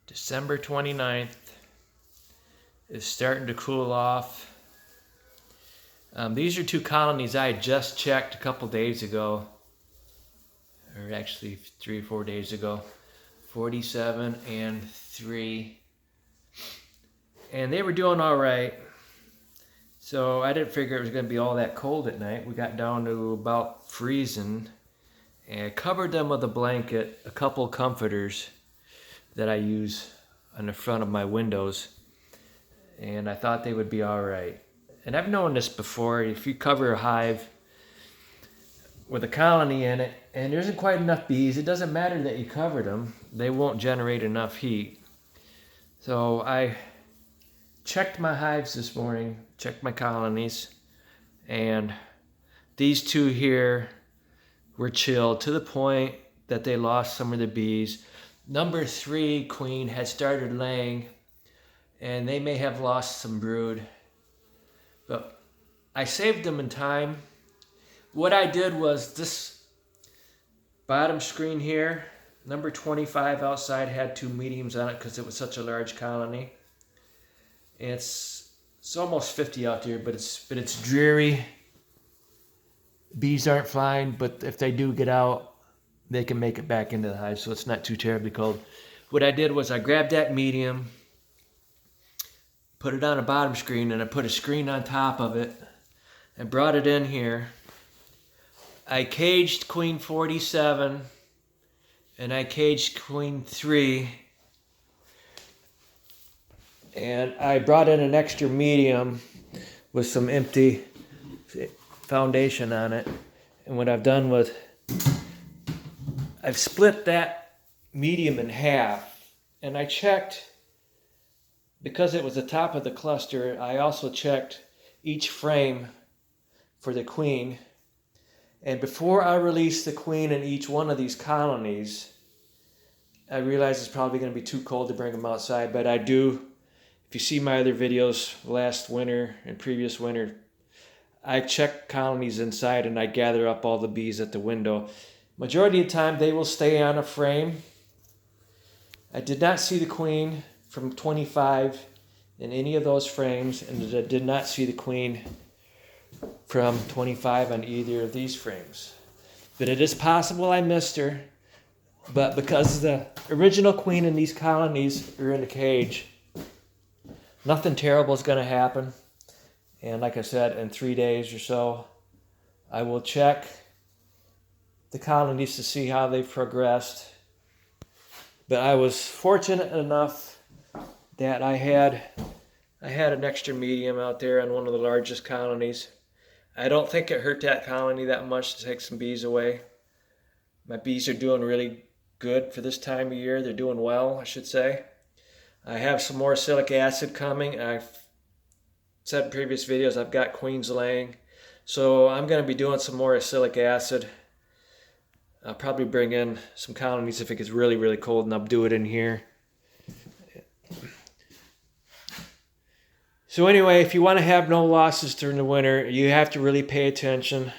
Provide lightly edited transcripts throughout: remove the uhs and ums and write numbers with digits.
December 29th. It's starting to cool off. These are two colonies I just checked a couple days ago, or actually 3 or 4 days ago. 47 and 3. And they were doing all right. So I didn't figure it was going to be all that cold at night. We got down to about freezing. And I covered them with a blanket, a couple comforters that I use on the front of my windows. And I thought they would be all right. And I've known this before. If you cover a hive with a colony in it and there isn't quite enough bees, it doesn't matter that you covered them. They won't generate enough heat. So I checked my hives this morning, checked my colonies, and these two here were chilled to the point that they lost some of the bees. Number 3 queen had started laying, and they may have lost some brood, but I saved them in time. What I did was this bottom screen here, number 25 outside, had 2 mediums on it because it was such a large colony. And it's almost 50 out there, but it's dreary. Bees aren't flying, but if they do get out, they can make it back into the hive, so it's not too terribly cold. What I did was I grabbed that medium, put it on a bottom screen, and I put a screen on top of it and brought it in here. I caged queen 47 and I caged queen 3, and I brought in an extra medium with some empty foundation on it. And what I've done was I've split that medium in half, and I checked, because it was the top of the cluster, I also checked each frame for the queen. And before I release the queen in each one of these colonies, I realized it's probably going to be too cold to bring them outside, but I do, if you see my other videos last winter and previous winter, I check colonies inside and I gather up all the bees at the window. Majority of the time they will stay on a frame. I did not see the queen from 25 in any of those frames, and I did not see the queen from 25 on either of these frames. But it is possible I missed her, but because the original queen in these colonies are in the cage, nothing terrible is going to happen. And like I said, in 3 days or so, I will check the colonies to see how they've progressed. But I was fortunate enough that I had an extra medium out there on one of the largest colonies. I don't think it hurt that colony that much to take some bees away. My bees are doing really good for this time of year. They're doing well, I should say. I have some more acrylic acid coming. I've said in previous videos I've got queens laying. So I'm going to be doing some more acrylic acid. I'll probably bring in some colonies if it gets really, really cold, and I'll do it in here. So anyway, if you want to have no losses during the winter, you have to really pay attention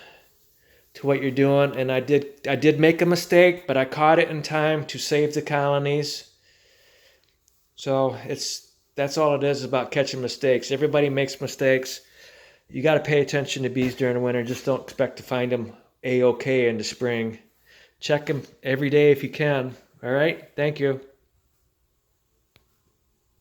to what you're doing. And I did make a mistake, but I caught it in time to save the colonies. So that's all it is about catching mistakes. Everybody makes mistakes. You got to pay attention to bees during the winter. Just don't expect to find them A-okay in the spring. Check them every day if you can. All right? Thank you.